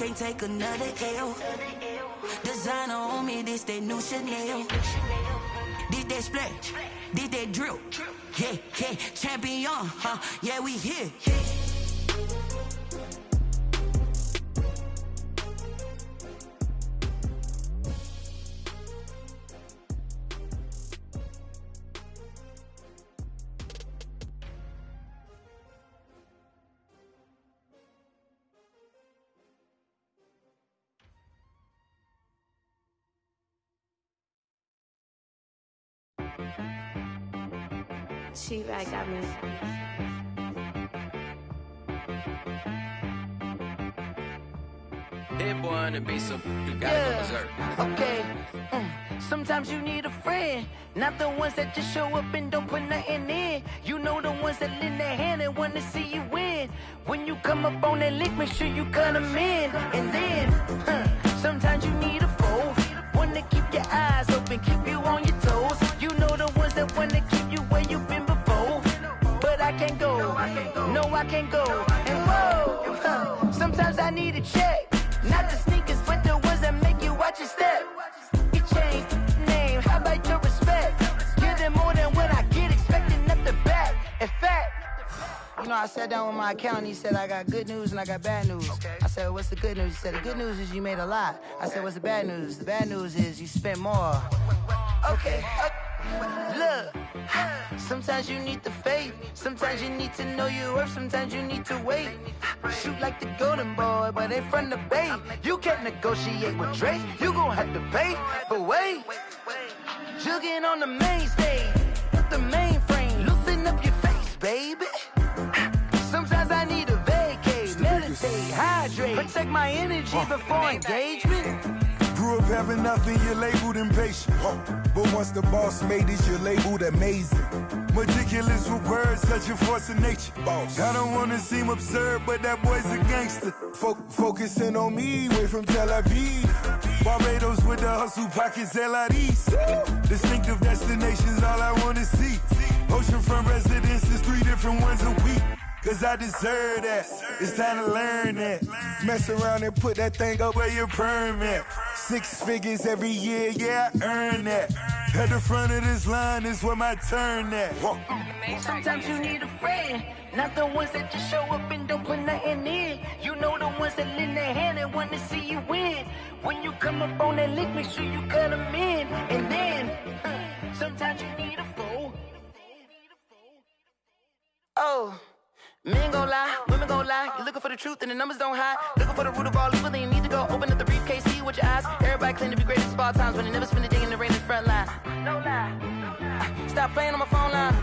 can't take another L. Designer on me, this that new Chanel. This that splash, this that drill. Yeah, yeah, champion, huh? Yeah, we here. She right got me. Hit boy on the beat, so you gotta go berserk. Okay. Sometimes you need a friend, not the ones that just show up and don't put nothing in. You know the ones that lend their hand and want to see you win. When you come up on that lick, make sure you cut them in. And then, sometimes you need a foe, one to keep your eyes open, keep you on your toes. You know the ones that want to keep you where you've been before. But I can't go, no I can't go. And whoa, sometimes I need a check. Not the sneakers, but the ones that make you watch your step. You change name, how about your respect? Give them more than what I get, expecting nothing back. In fact, you know, I sat down with my accountant, he said I got good news and I got bad news. I said, what's the good news? He said, the good news is you made a lot. I said, what's the bad news? The bad news is you spent more. Okay, look, sometimes you need the faith, sometimes you need to know your worth, sometimes you need to wait. Shoot like the golden boy, but they from the bay. You can't negotiate with Drake, you gon' have to pay. But wait, jugging on the main stage, the mainframe, loosen up your face, baby. Sometimes I need a vacate, meditate, hydrate, protect my energy before engagement. Grew up having nothing, you're labeled impatient. But once the boss made it, you're labeled amazing. Meticulous with words, such a force of nature. I don't wanna seem absurd, but that boy's a gangster. Focusing on me, way from Tel Aviv. Barbados with the hustle pockets, LIDs. Distinctive destinations, all I wanna see. Oceanfront residences, 3 different ones a week. Cause I deserve that, it's time to learn that. Mess around and put that thing up where your permit. 6 figures every year, yeah, I earn that. At the front of this line is where my turn at. Sometimes you need a friend, not the ones that just show up and don't put nothing in. You know the ones that lend their hand and want to see you win. When you come up on that lick, make sure you cut them in. And then, sometimes you need a foe. Oh. Men gon' lie, women gon' lie. You're looking for the truth and the numbers don't hide. Looking for the root of all evil, then you need to go open up the briefcase, see with your eyes. Everybody claim to be greatest of all times, but they never spend a day in the rain in the front line. No lie. Stop playing on my phone line.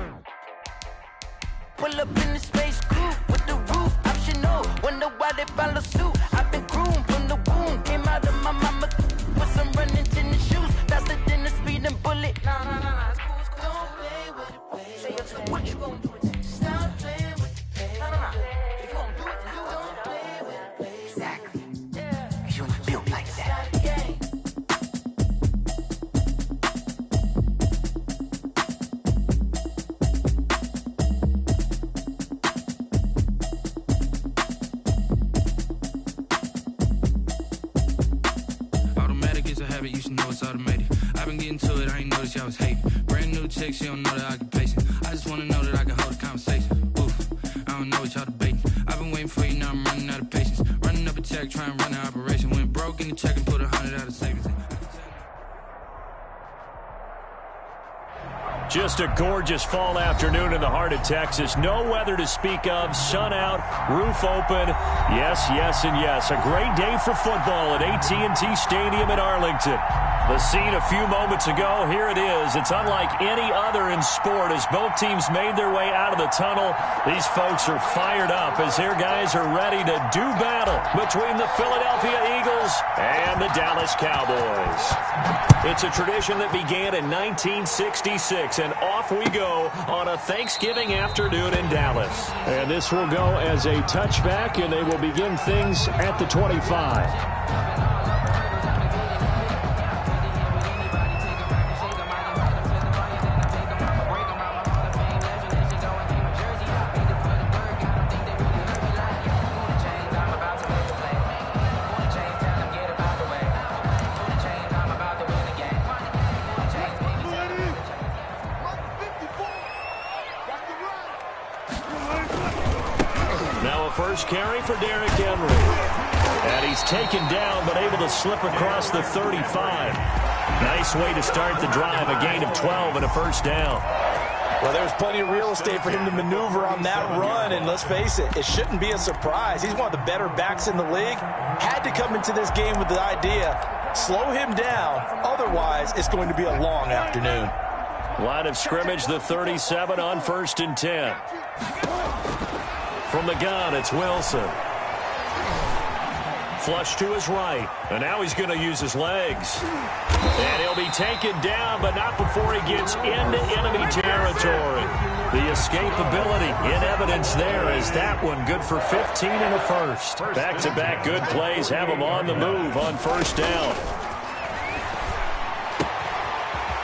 Pull up in the space coupe with the roof optional. Wonder why they follow suit. I've been groomed from the womb. Came out of my mama with some running tennis shoes. Faster than the speeding bullet. Nah. It's cool. Don't play with it, baby. Say what you gonna do with it? Stop playing with it. If you don't do it, then don't play with it, baby. Exactly. Yeah. You ain't built like that. Automatic is a habit, you should know it's automated. I've been getting to it, I ain't noticed y'all was hating. Brand new chick, she don't know that I can pace it. I just wanna know that I can hold a conversation. I don't know what y'all debating. I've been waiting for you, now I'm running out of patience. Running up a check, trying to run an operation. Went broke in the check and put 100 out of savings. Just a gorgeous fall afternoon in the heart of Texas. No weather to speak of. Sun out, roof open. Yes, yes, and yes. A great day for football at AT&T Stadium in Arlington. The scene a few moments ago, here it is. It's unlike any other in sport as both teams made their way out of the tunnel. These folks are fired up as their guys are ready to do battle between the Philadelphia Eagles and the Dallas Cowboys. It's a tradition that began in 1966, and off we go on a Thanksgiving afternoon in Dallas. And this will go as a touchback, and they will begin things at the 25. first carry for Derrick Henry. And he's taken down, but able to slip across the 35. Nice way to start the drive, a gain of 12 and a first down. Well, there's plenty of real estate for him to maneuver on that run, and let's face it, it shouldn't be a surprise. He's one of the better backs in the league. Had to come into this game with the idea, slow him down, otherwise it's going to be a long afternoon. Line of scrimmage, the 37 on 1st and 10. From the gun, it's Wilson. Flush to his right, and now he's going to use his legs. And he'll be taken down, but not before he gets into enemy territory. The escapability in evidence there is that one good for 15 and a first. Back-to-back good plays have him on the move on first down.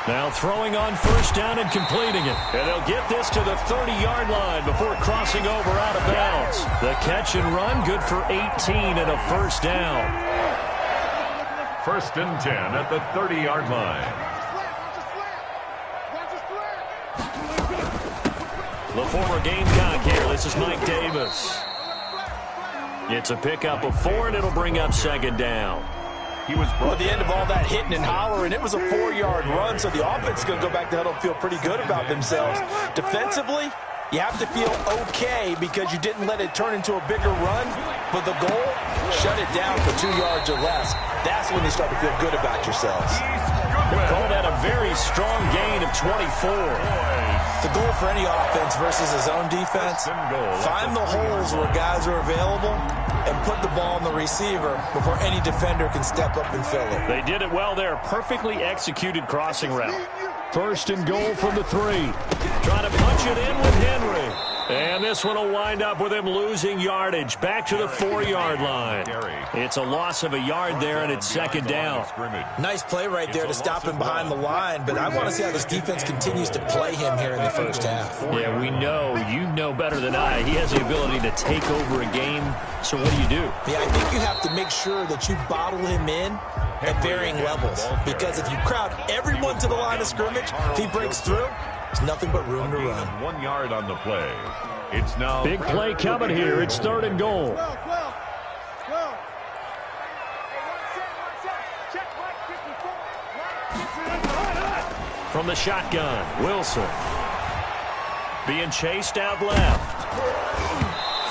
Now throwing on first down and completing it. And they'll get this to the 30-yard line before crossing over out of bounds. The catch and run good for 18 and a first down. 1st and 10 at the 30-yard line. The former Gamecock here. This is Mike Davis. It's a pickup of 4, and it'll bring up 2nd down. He was at the end of all that hitting and hollering. It was a 4-yard run, so the offense is going to go back to huddle and feel pretty good about themselves. Defensively, you have to feel okay because you didn't let it turn into a bigger run. But the goal, shut it down for 2 yards or less. That's when you start to feel good about yourselves. Call that a very strong gain of 24. The goal for any offense versus his own defense, find the holes where guys are available and put the ball in the receiver before any defender can step up and fill it. They did it well there. Perfectly executed crossing route. 1st and goal from the 3. Trying to punch it in with Henry. And this one will wind up with him losing yardage. Back to the 4-yard line. It's a loss of a yard there, and it's 2nd down. Nice play right there to stop him behind the line, but I want to see how this defense continues to play him here in the first half. Yeah, we know. You know better than I. He has the ability to take over a game. So what do? Yeah, I think you have to make sure that you bottle him in at varying levels, because if you crowd everyone to the line of scrimmage, if he breaks through, there's nothing but room to run. 1 yard on the play. It's now big play coming here. It's 3rd and goal. From the shotgun, Wilson. Being chased out left.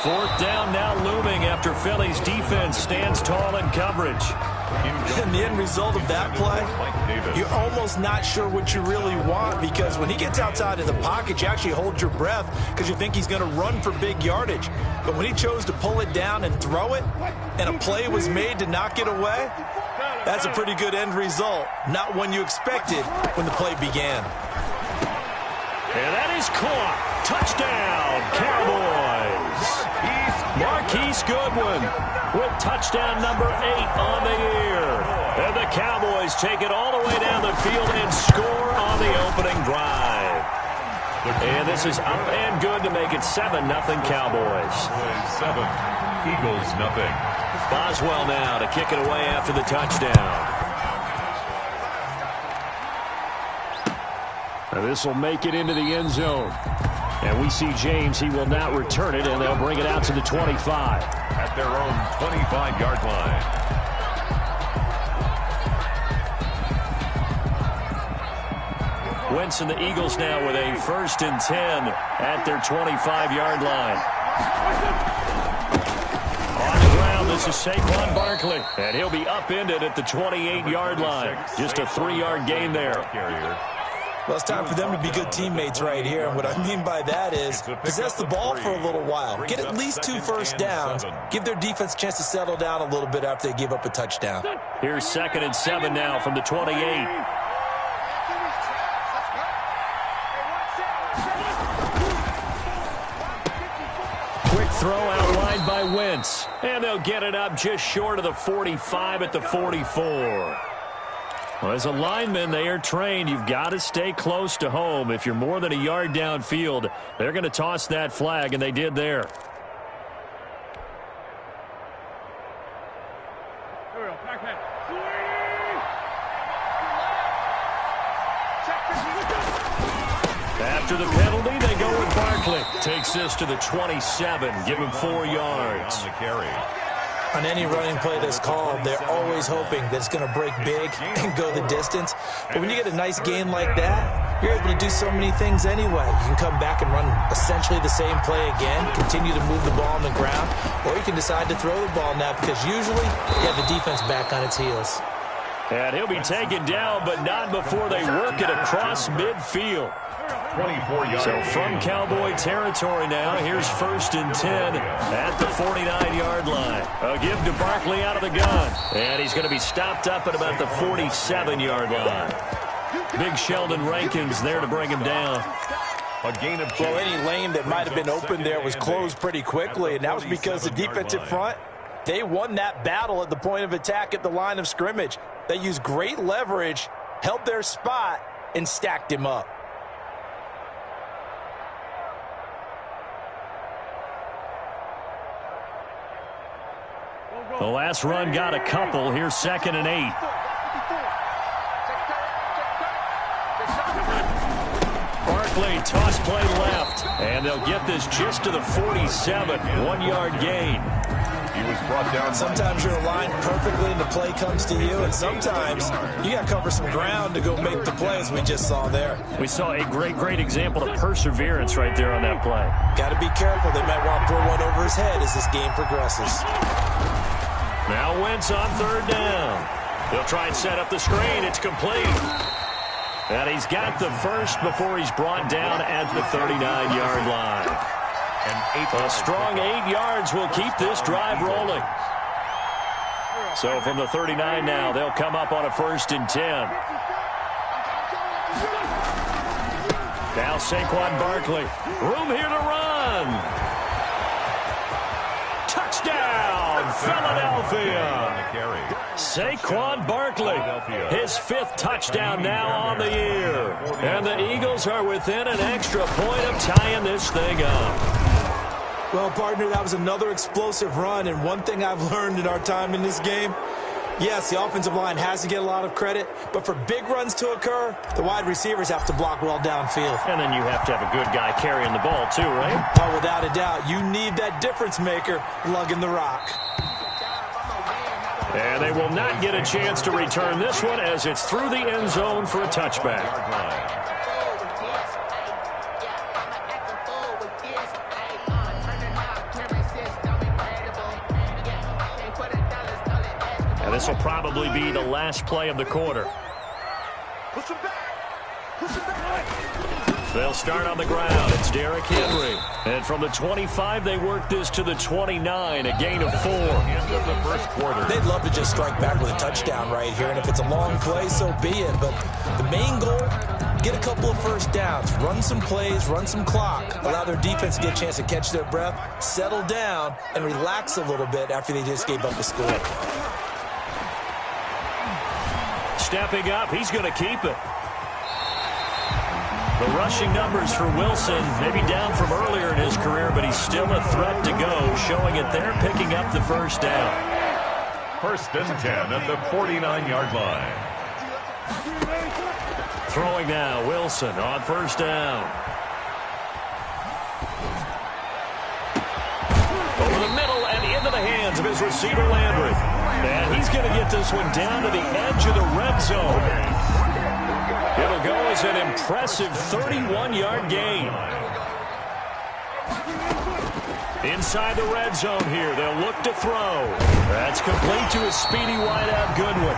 4th down now looming after Philly's defense stands tall in coverage. And the end result of that play, you're almost not sure what you really want, because when he gets outside of the pocket, you actually hold your breath because you think he's going to run for big yardage. But when he chose to pull it down and throw it, and a play was made to knock it away, that's a pretty good end result. Not one you expected when the play began. And that is caught. Touchdown, Cowboys. Marquise Goodwin with touchdown number 8 on the year. And the Cowboys take it all the way down the field and score on the opening drive. And this is up and good to make it 7-0 Cowboys. 7, Eagles 0. Boswell now to kick it away after the touchdown. Now this will make it into the end zone. And we see James. He will not return it, and they'll bring it out to the 25. At their own 25-yard line. Wentz and the Eagles now with a 1st and 10 at their 25-yard line. On the ground, this is Saquon Barkley, and he'll be upended at the 28-yard line. Just a 3-yard gain there. Well, it's time for them to be good teammates right here. And what I mean by that is possess the ball for a little while. Get at least 2 first downs. Give their defense a chance to settle down a little bit after they give up a touchdown. Here's 2nd and 7 now from the 28. Quick throw outlined by Wentz. And they'll get it up just short of the 45 at the 44. Well, as a lineman, they are trained. You've got to stay close to home. If you're more than a yard downfield, they're going to toss that flag, and they did there. After the penalty, they go with Barkley. Takes this to the 27, give him 4 yards. On the carry. On any running play that's called, they're always hoping that it's going to break big and go the distance. But when you get a nice gain like that, you're able to do so many things anyway. You can come back and run essentially the same play again, continue to move the ball on the ground, or you can decide to throw the ball now because usually you have the defense back on its heels. And he'll be taken down, but not before they work it across midfield. 24 yards. So from Cowboy territory now, here's 1st and 10 at the 49-yard line. A give to Barkley out of the gun. And he's going to be stopped up at about the 47-yard line. Big Sheldon Rankins there to bring him down. A gain of 2. Well, any lane that might have been open there was closed pretty quickly, and that was because the defensive front, they won that battle at the point of attack at the line of scrimmage. They used great leverage, held their spot, and stacked him up. The last run got a couple. Here's 2nd and 8. Barkley, toss play left. And they'll get this just to the 47. 1-yard gain. He was brought down. Sometimes you're aligned perfectly and the play comes to you, and sometimes you got to cover some ground to go make the plays we just saw there. We saw a great example of perseverance right there on that play. Got to be careful. They might want to throw one over his head as this game progresses. Now Wentz on 3rd down. He'll try and set up the screen. It's complete. And he's got the first before he's brought down at the 39-yard line. A strong 8 yards will keep this drive rolling. So from the 39 now, they'll come up on a 1st and 10. Now Saquon Barkley. Room here to run. Touchdown, Philadelphia. Saquon Barkley, his 5th touchdown now on the year. And the Eagles are within an extra point of tying this thing up. Well, partner, that was another explosive run, and one thing I've learned in our time in this game, yes, the offensive line has to get a lot of credit, but for big runs to occur, the wide receivers have to block well downfield. And then you have to have a good guy carrying the ball too, right? Oh, without a doubt. You need that difference maker lugging the rock. And they will not get a chance to return this one as it's through the end zone for a touchback. And this will probably be the last play of the quarter. They'll start on the ground. It's Derrick Henry. And from the 25, they work this to the 29, a gain of 4. The first quarter. They'd love to just strike back with a touchdown right here, and if it's a long play, so be it. But the main goal, get a couple of first downs, run some plays, run some clock, allow their defense to get a chance to catch their breath, settle down, and relax a little bit after they just gave up a score. Stepping up, he's going to keep it. The rushing numbers for Wilson, maybe down from earlier in his career, but he's still a threat to go, showing it there, picking up the first down. 1st and 10 at the 49-yard line. Throwing now, Wilson on 1st down. Over the middle and into the hands of his receiver, Landry. And he's going to get this one down to the edge of the red zone. It'll go as an impressive 31-yard gain. Inside the red zone here, they'll look to throw. That's complete to his speedy wideout, Goodwin.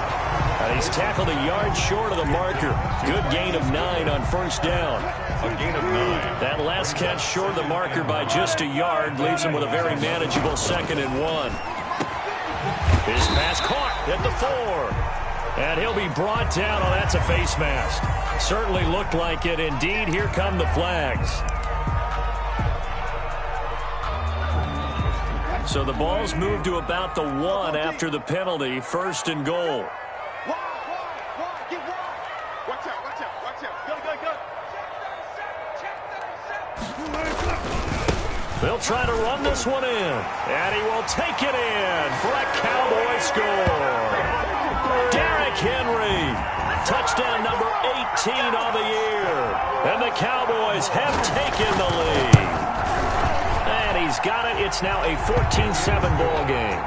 And he's tackled a yard short of the marker. Good gain of 9 on 1st down. A gain of 9. That last catch short of the marker by just a yard leaves him with a very manageable 2nd and 1. His pass caught at the 4. And he'll be brought down. Oh, that's a face mask. Certainly looked like it. Indeed, here come the flags. So the ball's moved to about the 1 after the penalty. 1st and goal. They'll try to run this one in. And he will take it in for a Cowboy score. Derrick Henry, touchdown number 18 on the year. And the Cowboys have taken the lead. And he's got it. It's now a 14-7 ball game.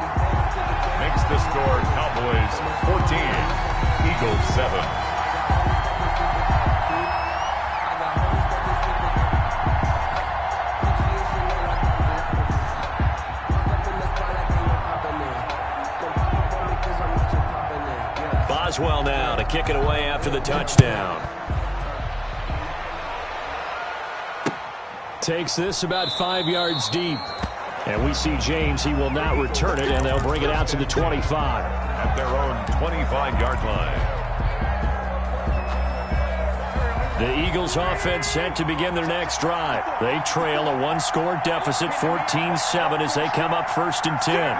Makes the score Cowboys 14, Eagles 7. Boswell now to kick it away after the touchdown. Takes this about 5 yards deep. And we see James. He will not return it, and they'll bring it out to the 25. At their own 25-yard line. The Eagles offense set to begin their next drive. They trail a one-score deficit, 14-7, as they come up 1st and 10.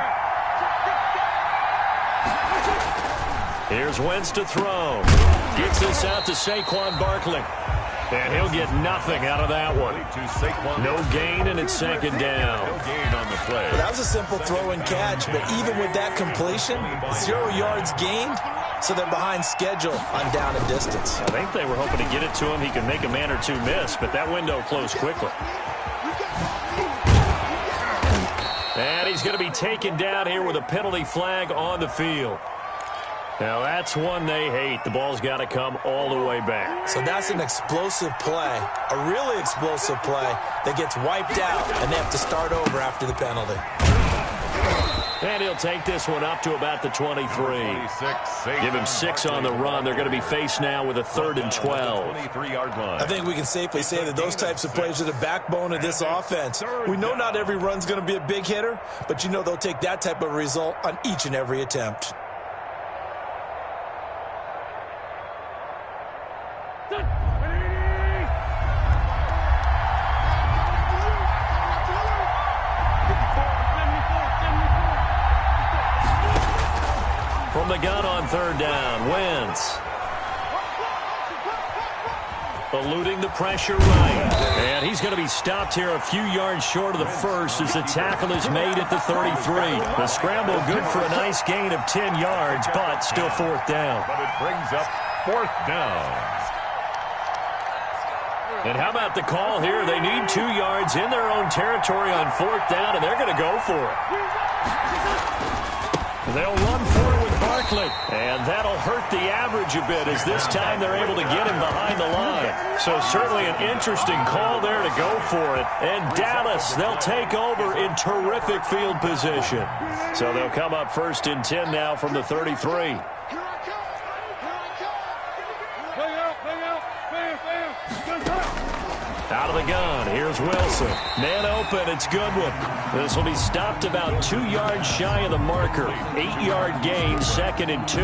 Here's Wentz to throw. Gets this out to Saquon Barkley. And he'll get nothing out of that one. No gain, and it's second down. No gain on the play. Well, that was a simple throw and catch, but even with that completion, 0 yards gained, so they're behind schedule on down and distance. I think they were hoping to get it to him. He could make a man or two miss, but that window closed quickly. And he's going to be taken down here with a penalty flag on the field. Now, that's one they hate. The ball's got to come all the way back. So that's an explosive play, a really explosive play that gets wiped out, and they have to start over after the penalty. And he'll take this one up to about the 23. Give him 6 on the run. They're going to be faced now with a 3rd and 12. 23-yard line. I think we can safely say that those types of plays are the backbone of this offense. We know not every run's going to be a big hitter, but you know they'll take that type of result on each and every attempt. From the gun on 3rd down, Wentz. Eluding the pressure right. And he's going to be stopped here a few yards short of the first as the tackle is made at the 33. The scramble good for a nice gain of 10 yards, but still 4th down. But it brings up 4th down. And how about the call here? They need 2 yards in their own territory on 4th down, and they're going to go for it. They'll run for it with Barkley, and that'll hurt the average a bit as this time they're able to get him behind the line. So certainly an interesting call there to go for it. And Dallas, they'll take over in terrific field position. So they'll come up 1st and 10 now from the 33. Out of the gun, here's Wilson. Man open, it's Goodwin. This will be stopped about 2 yards shy of the marker. 8-yard gain, 2nd and 2.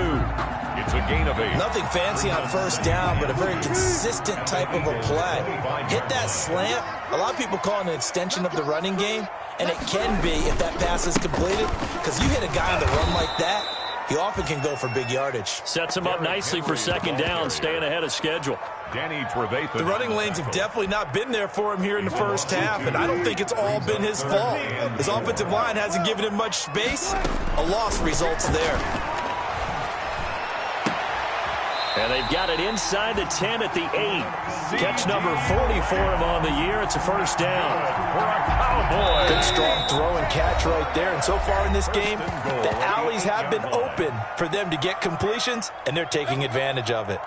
It's a gain of 8. Nothing fancy on 1st down, but a very consistent type of a play. Hit that slant. A lot of people call it an extension of the running game, and it can be if that pass is completed, because you hit a guy on the run like that, he often can go for big yardage. Sets him up nicely for 2nd down, staying ahead of schedule. Danny Trevathan. The running lanes have definitely not been there for him here in the first half, and I don't think it's all been his fault. His offensive line hasn't given him much space. A loss results there. And they've got it inside the 10 at the 8. Catch number 40 for him on the year. It's a 1st down. For a Cowboy. Good strong throw and catch right there. And so far in this game, the alleys have been open for them to get completions, and they're taking advantage of it.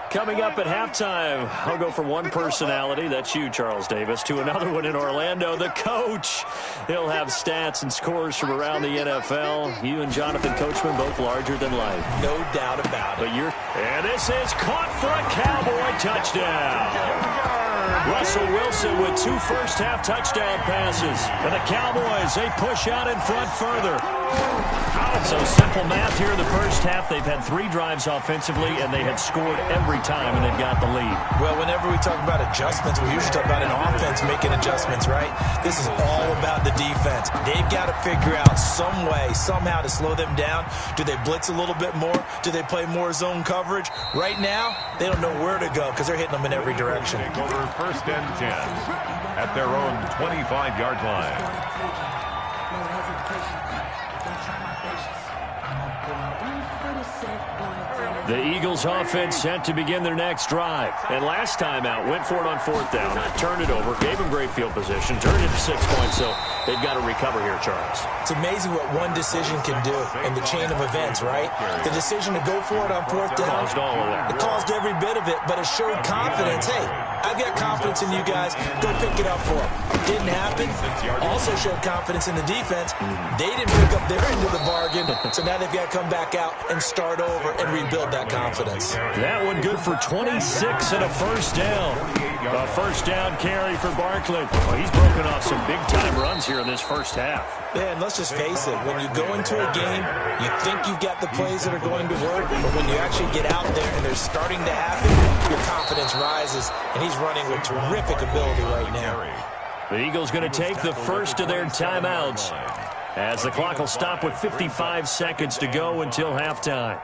Coming up at halftime, I'll go from one personality, that's you, Charles Davis, to another one in Orlando, the coach. He'll have stats and scores from around the NFL. You and Jonathan Coachman both larger than life. No doubt about it. And this is caught for a Cowboy touchdown. Russell Wilson with 2 first-half touchdown passes. And the Cowboys, they push out in front further. So simple math here in the first half. They've had 3 drives offensively, and they have scored every time, and they've got the lead. Well, whenever we talk about adjustments, we usually talk about an offense making adjustments, right? This is all about the defense. They've got to figure out some way, somehow to slow them down. Do they blitz a little bit more? Do they play more zone coverage? Right now, they don't know where to go because they're hitting them in every direction. Take over 1st and 10 at their own 25-yard line. The Eagles offense set to begin their next drive. And last time out, went for it on 4th down, turned it over, gave them great field position, turned it to 6 points, so they've got to recover here, Charles. It's amazing what one decision can do in the chain of events, right? The decision to go for it on 4th down, caused all of that. It caused every bit of it, but it showed confidence. Hey, I've got confidence in you guys. Go pick it up for them. Didn't happen. Also showed confidence in the defense. They didn't pick up their end of the bargain, so now they've got to come back out and start over and rebuild that confidence. That one good for 26 and a first down. A first down carry for Barkley. Well, he's broken off some big-time runs here in this first half. Yeah, and let's just face it. When you go into a game, you think you've got the plays that are going to work, but when you actually get out there and they're starting to happen, your confidence rises, and he's running with terrific ability right now. The Eagles going to take the first of their timeouts as the clock will stop with 55 seconds to go until halftime.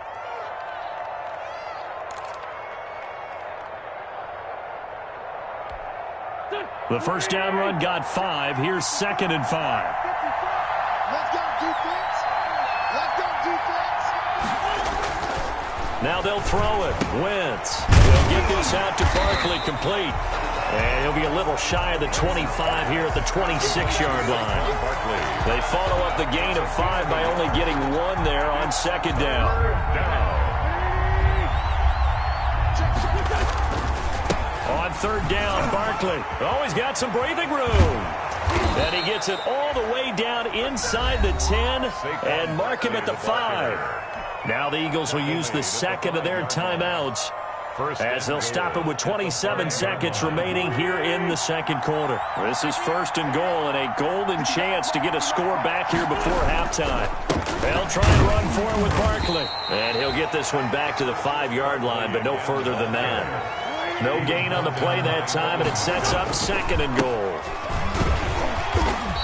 The first down run got 5. Here's 2nd and 5. Let's go, defense. Let's go, defense. Now they'll throw it. Wentz will get this out to Barkley, complete. And he'll be a little shy of the 25 here at the 26-yard line. They follow up the gain of 5 by only getting 1 there on 2nd down. On 3rd down, Barkley always got some breathing room. And he gets it all the way down inside the 10 and mark him at the 5. Now the Eagles will use the 2nd of their timeouts as they'll stop it with 27 seconds remaining here in the 2nd quarter. This is 1st and goal and a golden chance to get a score back here before halftime. They'll try and run for it with Barkley. And he'll get this one back to the 5-yard line, but no further than that. No gain on the play that time, and it sets up 2nd and goal.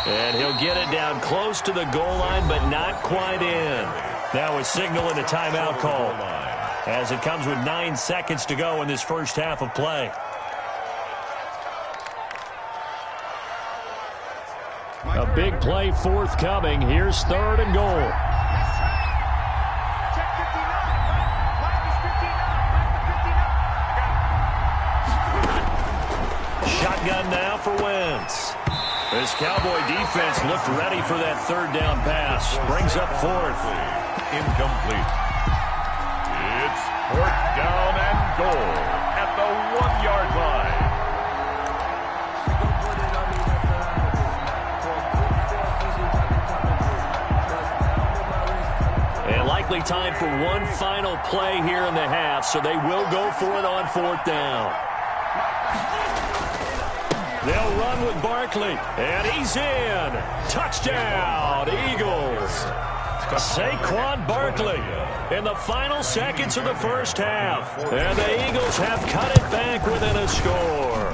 And he'll get it down close to the goal line, but not quite in. Now a signal and a timeout call as it comes with 9 seconds to go in this first half of play. A big play forthcoming. Here's 3rd and goal. Shotgun now for Wentz. This Cowboy defense looked ready for that 3rd down pass. Brings up 4th. Incomplete. It's 4th down and goal at the 1-yard line. And likely time for one final play here in the half, so they will go for it on 4th down. They'll run with Barkley, and he's in. Touchdown, Eagles. Saquon Barkley in the final seconds of the first half. And the Eagles have cut it back within a score.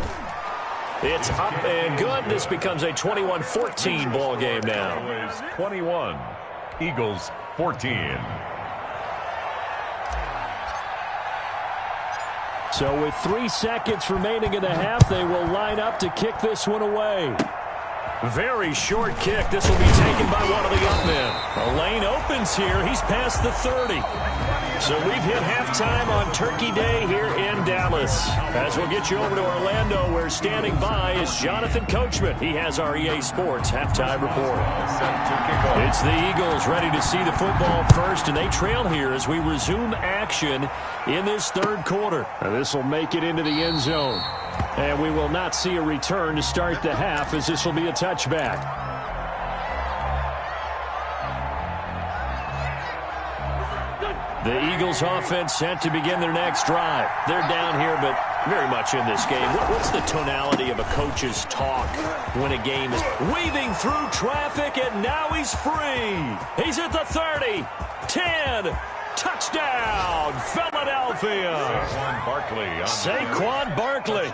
It's up and good. This becomes a 21-14 ball game now. It was 21, Eagles 14. So with 3 seconds remaining in the half, they will line up to kick this one away. Very short kick. This will be taken by one of the up men. A lane opens here. He's past the 30. So we've hit halftime on Turkey Day here in Dallas. As we'll get you over to Orlando, where standing by is Jonathan Coachman. He has our EA Sports halftime report. It's the Eagles ready to see the football first, and they trail here as we resume action in this 3rd quarter. And this will make it into the end zone. And we will not see a return to start the half, as this will be a touchback. The Eagles offense set to begin their next drive. They're down here, but very much in this game. What's the tonality of a coach's talk when a game is weaving through traffic, and now he's free? He's at the 30, 10, touchdown, Philadelphia. Saquon Barkley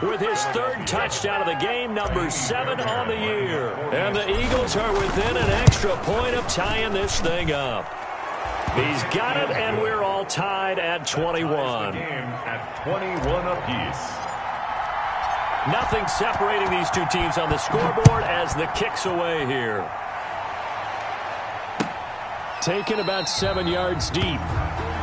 with his 3rd touchdown of the game, number 7 on the year. And the Eagles are within an extra point of tying this thing up. He's got it, and we're all tied at 21. At 21 apiece. Nothing separating these two teams on the scoreboard as the kick's away here. taken about 7 yards deep.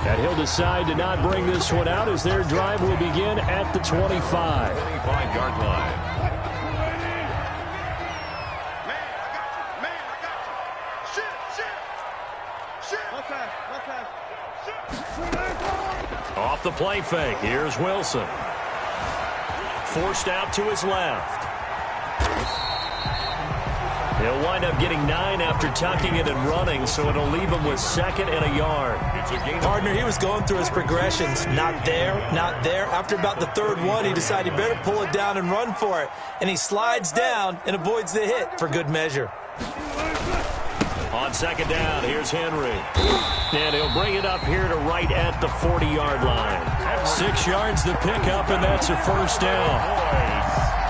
And he'll decide to not bring this one out as their drive will begin at the 25. 25-yard line. Off the play fake, here's Wilson. Forced out to his left. He'll wind up getting 9 after tucking it and running, so it'll leave him with 2nd and a yard. Partner, he was going through his progressions. Not there, not there. After about the 3rd one, he decided he better pull it down and run for it. And he slides down and avoids the hit for good measure. On 2nd down, here's Henry. And he'll bring it up here to right at the 40-yard line. 6 yards the pickup, and that's a 1st down.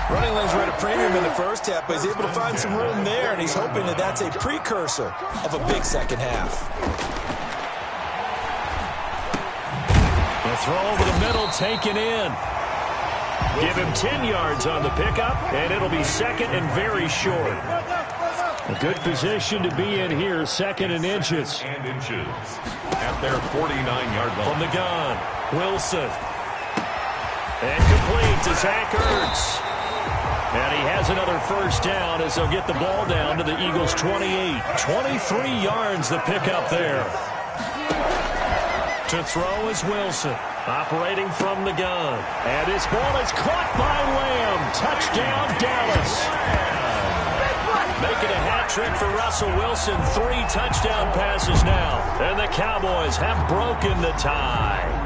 Running lanes were at a premium in the first half, but he's able to find some room there, and he's hoping that that's a precursor of a big second half. The throw over the middle, taken in. Give him 10 yards on the pickup, and it'll be 2nd and very short. A good position to be in here, 2nd and inches. And inches at their 49-yard line. From the gun, Wilson. And complete to Zach Ertz. And he has another 1st down as they'll get the ball down to the Eagles' 28. 23 yards the pickup there. To throw is Wilson, operating from the gun. And his ball is caught by Lamb. Touchdown, Dallas. Making a hat trick for Russell Wilson. 3 touchdown passes now. And the Cowboys have broken the tie.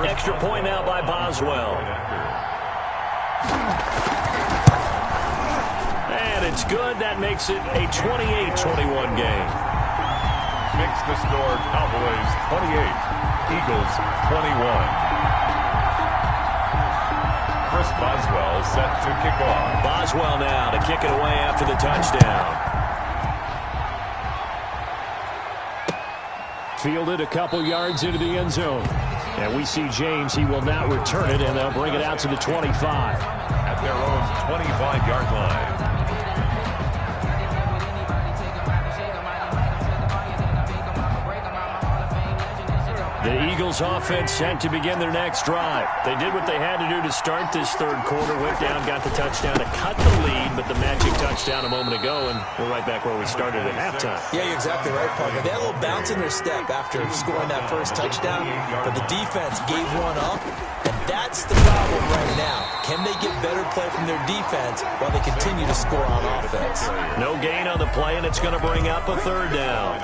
Extra point now by Boswell. And it's good. That makes it a 28-21 game. Makes the score Cowboys 28, Eagles 21. Chris Boswell set to kick off. Boswell now to kick it away after the touchdown. Fielded a couple yards into the end zone. And we see James. He will not return it, and they'll bring it out to the 25. At their own 25-yard line. The Eagles offense set to begin their next drive. They did what they had to do to start this 3rd quarter. Went down, got the touchdown to cut the lead, but the magic touchdown a moment ago, and we're right back where we started at halftime. Yeah, you're exactly right, partner. They had a little bounce in their step after scoring that 1st touchdown, but the defense gave one up, and that's the problem right now. Can they get better play from their defense while they continue to score on offense? No gain on the play, and it's going to bring up a 3rd down.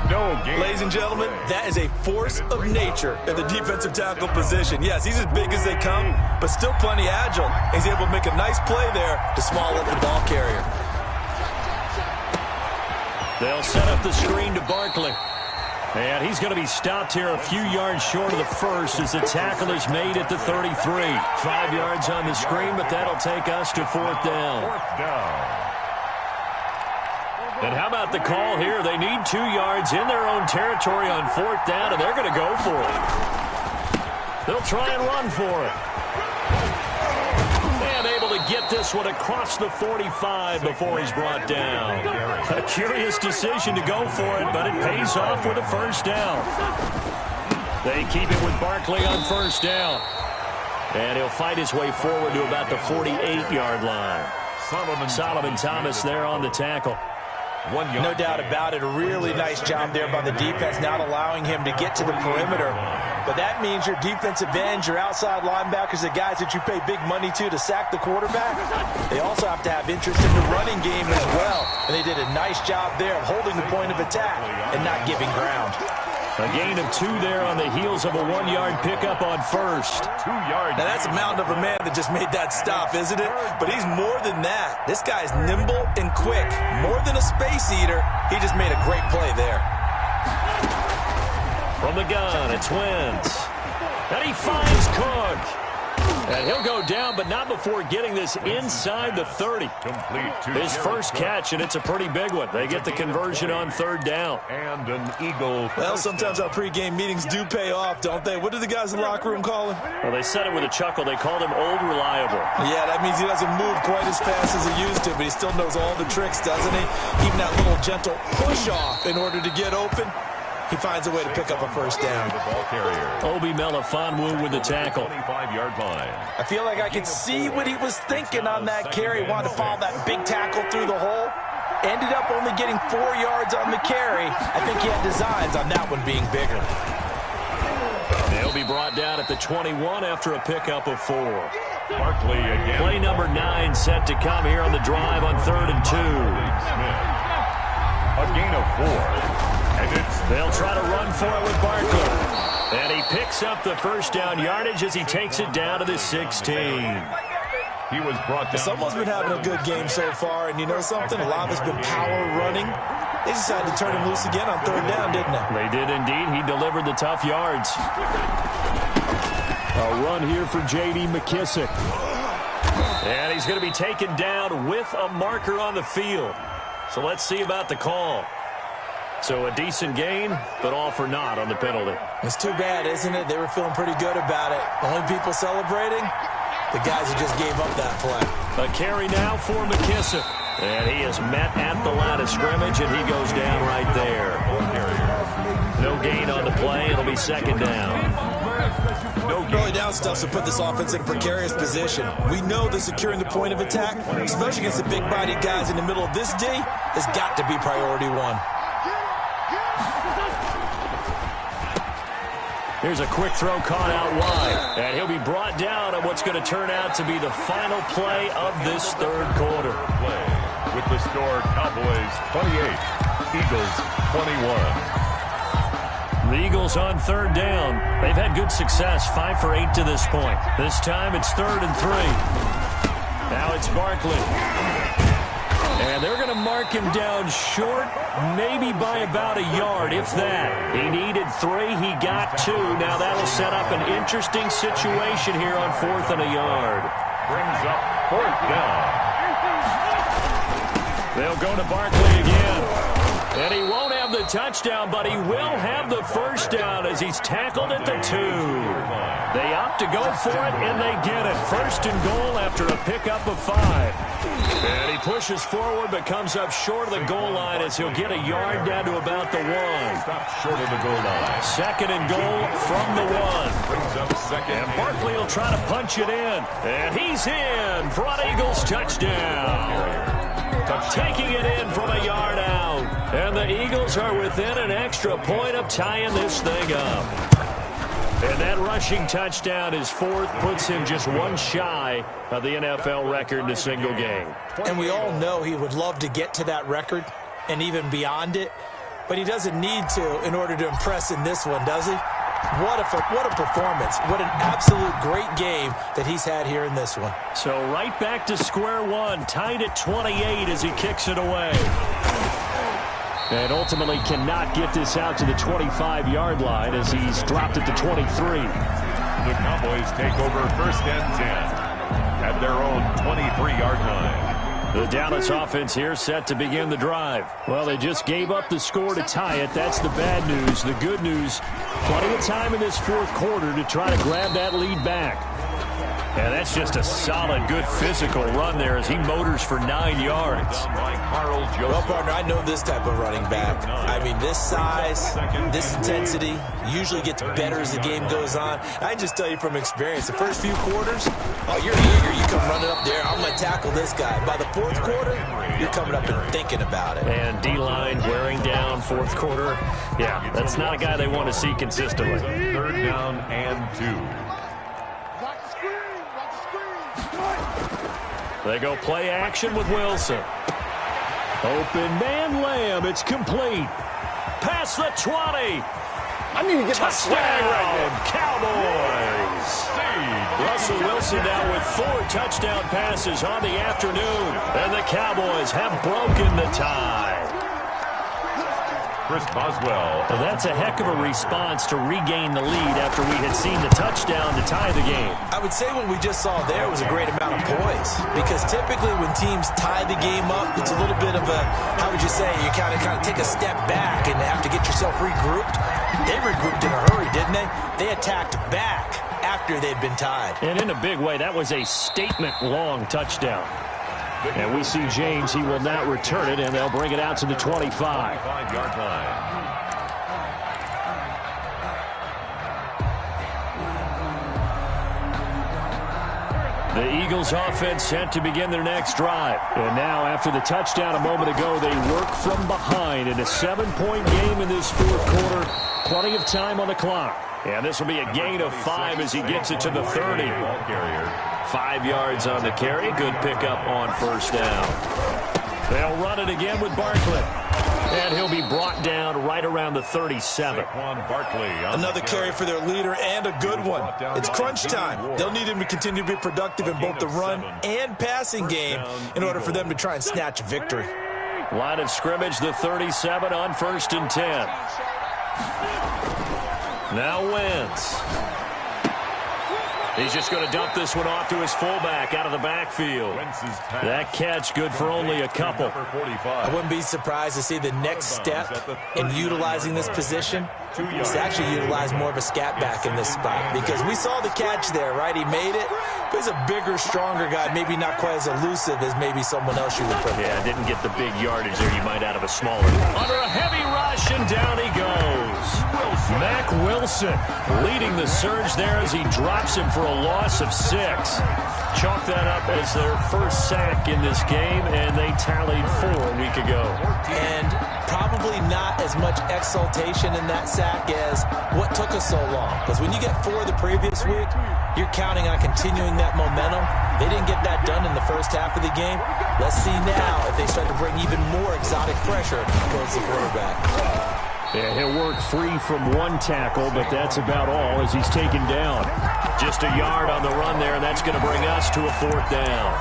No game. Ladies and gentlemen, that is a force of nature in the defensive tackle position. Yes, he's as big as they come, but still plenty agile. He's able to make a nice play there to small up the ball carrier. They'll set up the screen to Barkley. And he's going to be stopped here a few yards short of the 1st as the tackle is made at the 33. 5 yards on the screen, but that'll take us to 4th down. 4th down. And how about the call here? They need 2 yards in their own territory on 4th down, and they're going to go for it. They'll try and run for it. And able to get this one across the 45 before he's brought down. A curious decision to go for it, but it pays off with a 1st down. They keep it with Barkley on 1st down. And he'll fight his way forward to about the 48-yard line. Solomon Thomas there on the tackle. No doubt about it. A really nice job there by the defense, not allowing him to get to the perimeter. But that means your defensive ends, your outside linebackers, the guys that you pay big money to sack the quarterback, they also have to have interest in the running game as well. And they did a nice job there of holding the point of attack and not giving ground. A gain of 2 there on the heels of a 1-yard pickup on 1st. 2 yards. Now, that's a mountain of a man that just made that stop, isn't it? But he's more than that. This guy's nimble and quick. More than a space eater, he just made a great play there. From the gun, it's Wentz. And he finds Cook. And he'll go down, but not before getting this inside the 30. His first catch, and it's a pretty big one. They get the conversion on third down. And an Eagle. Well, sometimes our pregame meetings do pay off, don't they? What do the guys in the locker room call him? Well, they said it with a chuckle. They called him Old Reliable. Yeah, that means he doesn't move quite as fast as he used to, but he still knows all the tricks, doesn't he? Even that little gentle push-off in order to get open. He finds a way to pick up a first down. Obi Melifonwu with the tackle. 25-yard line. I feel like I could see what he was thinking on that carry. Wanted to follow that big tackle through the hole. Ended up only getting 4 yards on the carry. I think he had designs on that one being bigger. He'll be brought down at the 21 after a pickup of 4. Barkley again. Play number 9 set to come here on the drive on 3rd and 2. A gain of 4. And they'll try to run for it with Barkley. And he picks up the first down yardage as he takes it down to the 16. He was brought down. Someone's been having a good game so far, and you know something? A lot of it's been power running. They decided to turn him loose again on 3rd down, didn't they? They did indeed. He delivered the tough yards. A run here for J.D. McKissick. And he's going to be taken down with a marker on the field. So let's see about the call. So a decent gain, but all for naught on the penalty. It's too bad, isn't it? They were feeling pretty good about it. The only people celebrating, the guys who just gave up that play. A carry now for McKissick. And he is met at the line of scrimmage, and he goes down right there. No gain on the play. It'll be 2nd down. Early down stuff to put this offense in a precarious position. We know that securing the point of attack, especially against the big-bodied guys in the middle of this D, has got to be priority 1. Here's a quick throw caught out wide. And he'll be brought down at what's going to turn out to be the final play of this 3rd quarter. With the score, Cowboys 28, Eagles 21. The Eagles on 3rd down. They've had good success, 5 for 8 to this point. This time it's 3rd and 3. Now it's Barkley. And they're going to mark him down short, maybe by about a yard, if that. He needed 3. He got 2. Now that'll set up an interesting situation here on 4th and a yard. Brings up 4th down. They'll go to Barkley again. And he won't have the touchdown, but he will have the first down as he's tackled at the 2. They opt to go for it, and they get it. 1st and goal after a pickup of 5. And he pushes forward, but comes up short of the goal line as he'll get a yard down to about the 1. Stop short of the goal line. 2nd and goal from the 1. Brings up 2nd. And Barkley will try to punch it in. And he's in for an Eagles touchdown. Taking it in from a yard out. And the Eagles are within an extra point of tying this thing up. And that rushing touchdown, his 4th, puts him just 1 shy of the NFL record in a single game. And we all know he would love to get to that record and even beyond it, but he doesn't need to in order to impress in this one, does he? What a performance. What an absolute great game that he's had here in this one. So right back to square one, tied at 28 as he kicks it away. And ultimately cannot get this out to the 25-yard line as he's dropped at the 23. The Cowboys take over 1st and 10 at their own 23-yard line. The Dallas offense here set to begin the drive. Well, they just gave up the score to tie it. That's the bad news. The good news, plenty of time in this 4th quarter to try to grab that lead back. And that's just a solid, good physical run there as he motors for 9 yards. Well, partner, I know this type of running back. I mean, this size, this intensity usually gets better as the game goes on. I can just tell you from experience, the first few quarters, oh, you're eager. You come running up there. I'm going to tackle this guy. By the 4th quarter, you're coming up and thinking about it. And D-line wearing down 4th quarter. Yeah, that's not a guy they want to see consistently. 3rd down and 2. They go play action with Wilson. Open man Lamb. It's complete. Past the 20. I need to get my swag right there. Cowboys. Russell Wilson now with 4 touchdown passes on the afternoon. And the Cowboys have broken the tie. Chris Boswell. Well, that's a heck of a response to regain the lead after we had haven't seen the touchdown to tie the game. I would say what we just saw there was a great amount of poise, because typically when teams tie the game up, it's a little bit of a, how would you say, you kind of take a step back and have to get yourself regrouped. They regrouped in a hurry, didn't they? They attacked back after they'd been tied. And in a big way, that was a statement-long touchdown. And we see James. He will not return it, and they'll bring it out to the 25. 5-yard line. The Eagles offense set to begin their next drive. And now, after the touchdown a moment ago, they work from behind in a 7-point game in this fourth quarter. Plenty of time on the clock. And this will be a gain of 5 as he gets it to the 30. 5 yards on the carry. Good pickup on first down. They'll run it again with Barkley. And he'll be brought down right around the 37. Another carry for their leader, and a good one. It's crunch time. They'll need him to continue to be productive in both the run and passing game in order for them to try and snatch a victory. Line of scrimmage, the 37 on 1st and 10. Now Wentz. He's just going to dump this one off to his fullback out of the backfield. That catch good for only a couple. I wouldn't be surprised to see the next step in utilizing this position is to actually utilize more of a scat back in this spot, because we saw the catch there, right? He made it, but he's a bigger, stronger guy, maybe not quite as elusive as maybe someone else you would put. Yeah, didn't get the big yardage there you might out of a smaller. Under a heavy rush, and down he goes. Mack Wilson leading the surge there as he drops him for a loss of 6. Chalk that up as their first sack in this game, and they tallied 4 a week ago. And probably not as much exultation in that sack as what took us so long. Because when you get 4 the previous week, you're counting on continuing that momentum. They didn't get that done in the first half of the game. Let's see now if they start to bring even more exotic pressure towards the quarterback. Yeah, he'll work free from 1 tackle, but that's about all as he's taken down. Just a yard on the run there, and that's going to bring us to a 4th down.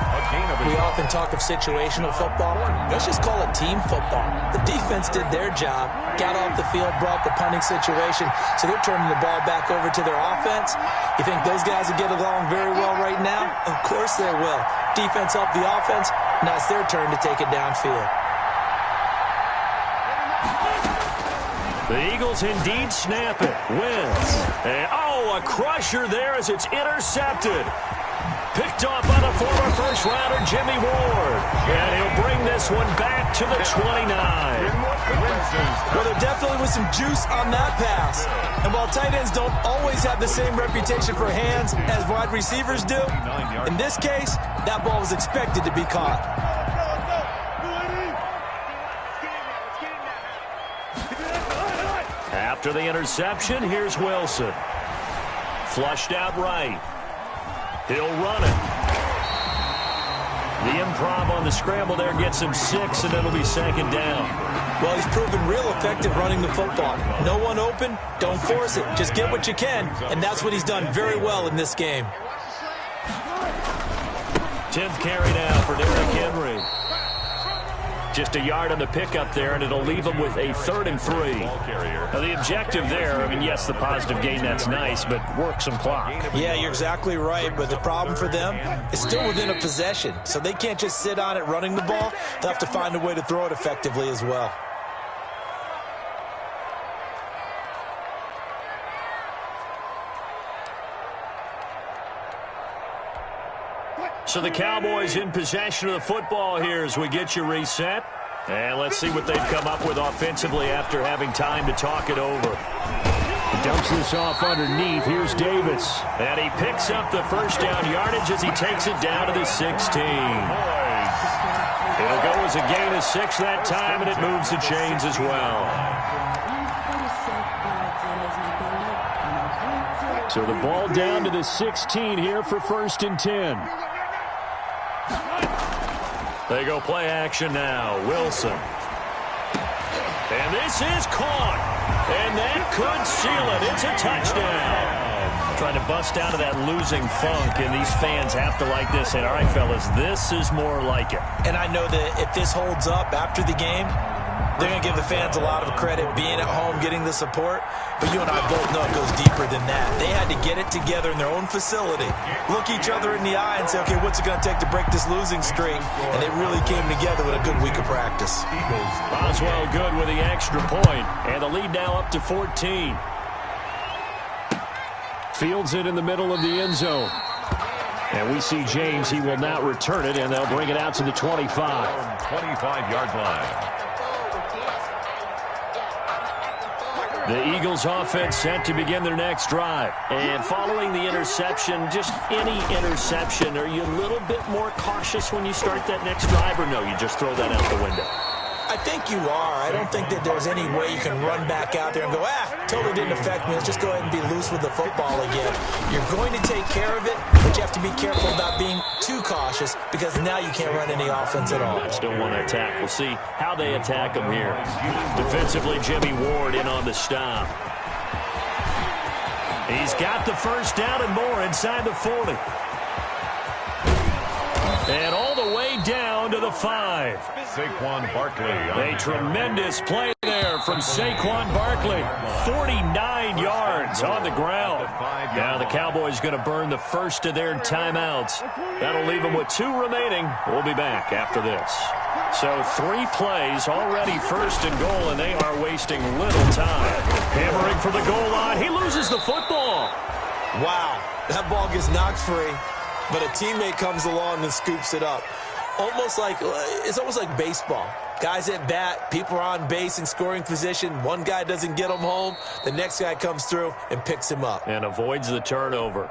We often talk of situational football. Let's just call it team football. The defense did their job, got off the field, brought the punting situation, so they're turning the ball back over to their offense. You think those guys will get along very well right now? Of course they will. Defense helped the offense. Now it's their turn to take it downfield. The Eagles indeed snap it. Wentz. And, a crusher there as it's intercepted. Picked off by the former first-rounder Jimmy Ward. And he'll bring this one back to the 29. Well, there definitely was some juice on that pass. And while tight ends don't always have the same reputation for hands as wide receivers do, in this case, that ball was expected to be caught. After the interception, here's Wilson. Flushed out right. He'll run it. The improv on the scramble there gets him 6, and it'll be 2nd down. Well, he's proven real effective running the football. No one open, don't force it. Just get what you can, and that's what he's done very well in this game. 10th carry now for Derrick Henry. Just a yard on the pickup there, and it'll leave them with a 3rd and 3. Now, the objective there, I mean, yes, the positive gain, that's nice, but work some clock. Yeah, you're exactly right, but the problem for them is still within a possession, so they can't just sit on it running the ball. They'll have to find a way to throw it effectively as well. So the Cowboys in possession of the football here as we get you reset. And let's see what they've come up with offensively after having time to talk it over. Dumps this off underneath. Here's Davis. And he picks up the first down yardage as he takes it down to the 16. It'll go as a gain of 6 that time, and it moves the chains as well. So the ball down to the 16 here for 1st and 10. They go play action now. Wilson. And this is caught. And that could seal it. It's a touchdown. Trying to bust out of that losing funk, and these fans have to like this. And all right, fellas, this is more like it. And I know that if this holds up after the game, They're going to give the fans a lot of credit being at home, getting the support. But you and I both know it goes deeper than that. They had to get it together in their own facility, look each other in the eye and say, okay, what's it going to take to break this losing streak? And they really came together with a good week of practice. Boswell good with the extra point, and the lead now up to 14. Fields it in the middle of the end zone. And we see James. He will not return it, and they'll bring it out to the 25. 25-yard line. The Eagles offense set to begin their next drive. And following the interception, just any interception, are you a little bit more cautious when you start that next drive, or no, you just throw that out the window? I think you are. I don't think that there's any way you can run back out there and go, totally didn't affect me. Let's just go ahead and be loose with the football again. You're going to take care of it, but you have to be careful about being too cautious because now you can't run any offense at all. I still want to attack. We'll see how they attack them here. Defensively, Jimmy Ward in on the stop. He's got the first down and more inside the 40. And all the way down to the 5. Saquon Barkley. A tremendous play there from Saquon Barkley. 49 yards on the ground. Now the Cowboys going to burn the first of their timeouts. That'll leave them with 2 remaining. We'll be back after this. So 3 plays already first and goal, and they are wasting little time. Hammering for the goal line. He loses the football. Wow, that ball gets knocked free. But a teammate comes along and scoops it up. It's almost like baseball. Guys at bat, people are on base in scoring position. One guy doesn't get him home. The next guy comes through and picks him up. And avoids the turnover.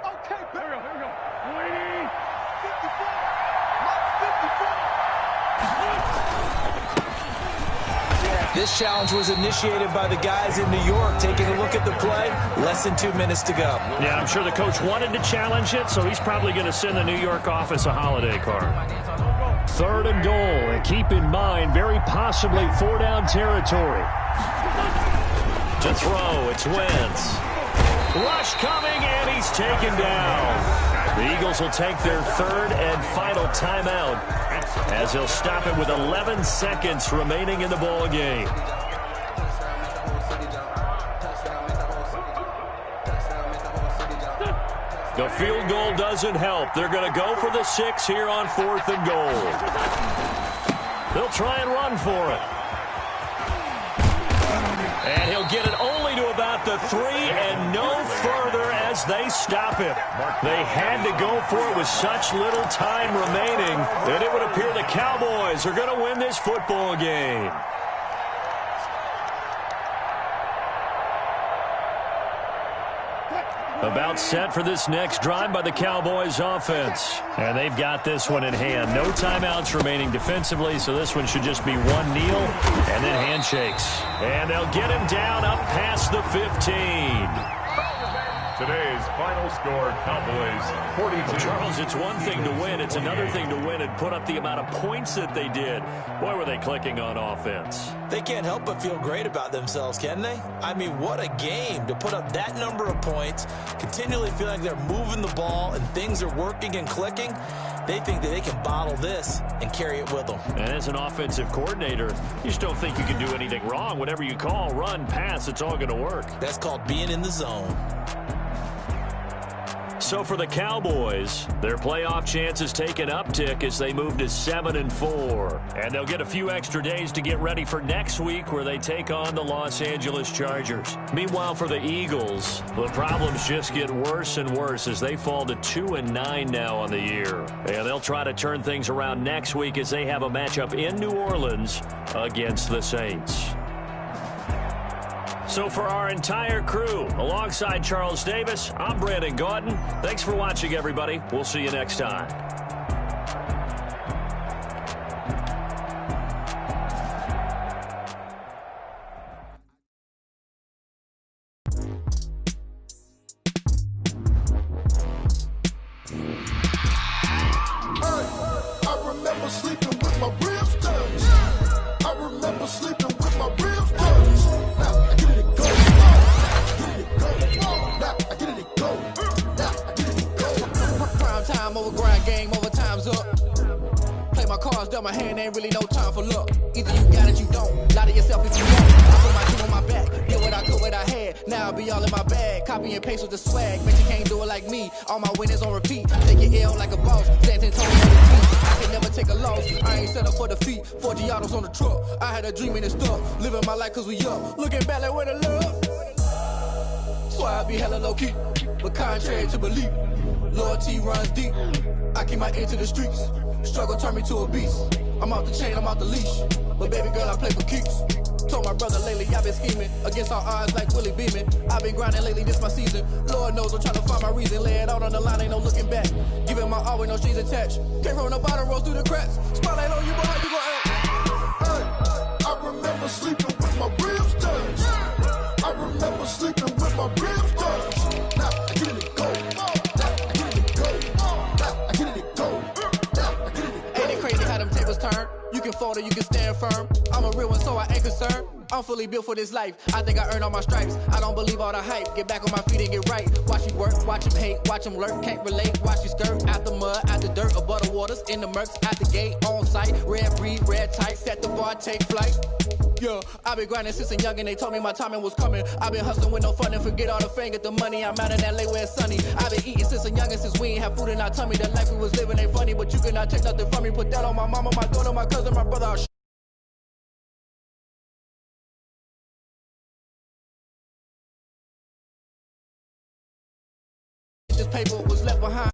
This challenge was initiated by the guys in New York. Taking a look at the play, less than 2 minutes to go. Yeah, I'm sure the coach wanted to challenge it, so he's probably going to send the New York office a holiday card. 3rd and goal, and keep in mind, very possibly 4-down territory. To throw, it's Wentz. Rush coming, and he's taken down. The Eagles will take their 3rd and final timeout as he'll stop it with 11 seconds remaining in the ball game. The field goal doesn't help. They're going to go for the 6 here on 4th and goal. They'll try and run for it. And he'll get it only to about the 3 and no further as they stop it. They had to go for it with such little time remaining that it would appear the Cowboys are going to win this football game. About set for this next drive by the Cowboys offense. And they've got this one in hand. No timeouts remaining defensively, so this one should just be one kneel and then handshakes. And they'll get him down up past the 15. Today's final score, Cowboys 42. Charles, it's one thing to win. It's another thing to win and put up the amount of points that they did. Boy, were they clicking on offense. They can't help but feel great about themselves, can they? I mean, what a game to put up that number of points, continually feel like they're moving the ball and things are working and clicking. They think that they can bottle this and carry it with them. And as an offensive coordinator, you just don't think you can do anything wrong. Whatever you call, run, pass, it's all going to work. That's called being in the zone. So for the Cowboys, their playoff chances take an uptick as they move to 7-4. And they'll get a few extra days to get ready for next week where they take on the Los Angeles Chargers. Meanwhile, for the Eagles, the problems just get worse and worse as they fall to 2-9 now on the year. And they'll try to turn things around next week as they have a matchup in New Orleans against the Saints. So for our entire crew, alongside Charles Davis, I'm Brandon Gordon. Thanks for watching, everybody. We'll see you next time. I remember sleeping with my ribs touched. I remember sleeping with my ribs touched. Now I get it go. Now I get it go. Now I get it go. Prime time over grind game, over time's up. Play my cards. dealt my hand, ain't really no time for luck. Either you got it, you don't. Lie to yourself if you won't. I put my team on my back, did what I could, what I had. Now I be all in my bag, copy and paste with the swag. Bet you can't do it like me. All my winners on repeat. Take your L like a boss, stand 10 toes on the feet. I can never take a loss. I ain't set up for defeat. 4 Giottos on the truck. I had a dream and it's stuck. Living my life cause we up. Looking back like where the love. So I be hella low key, but contrary to belief, loyalty runs deep. I keep my ear to the streets. Struggle turned me to a beast. I'm off the chain, I'm off the leash. But baby girl, I play for keeps. Told my brother lately, I've been scheming against all odds like Willie Beeman. I've been grinding lately, this my season. Lord knows I'm trying to find my reason. Lay it out on the line, ain't no looking back. Giving my all with no strings attached. Came from the bottom, rose through the cracks. Spotlight on you, but how you gon' act? Hey, I remember sleeping with my ribs touched. I remember sleeping with my ribs touched. Now I get it go. Now I get it go. Now I get it go. Now I get it go. Ain't it crazy how them tables turn? You can fold or you can stand firm. I'm a real one, so I ain't concerned. I'm fully built for this life. I think I earned all my stripes. I don't believe all the hype. Get back on my feet and get right. Watch you work, watch him hate, watch him lurk. Can't relate, watch you skirt. Out the mud, out the dirt, above the waters, in the murks, out the gate, on site. Red breed, red tight, set the bar, take flight. Yeah, I been grinding since a youngin', they told me my timing was coming. I been hustling with no fun and forget all the fame, get the money. I'm out in LA where it's sunny. I been eating since a youngin', since we ain't have food in our tummy. The life we was living ain't funny, but you cannot take nothing from me. Put that on my mama, my daughter, my cousin, my brother. I'll this paper was left behind.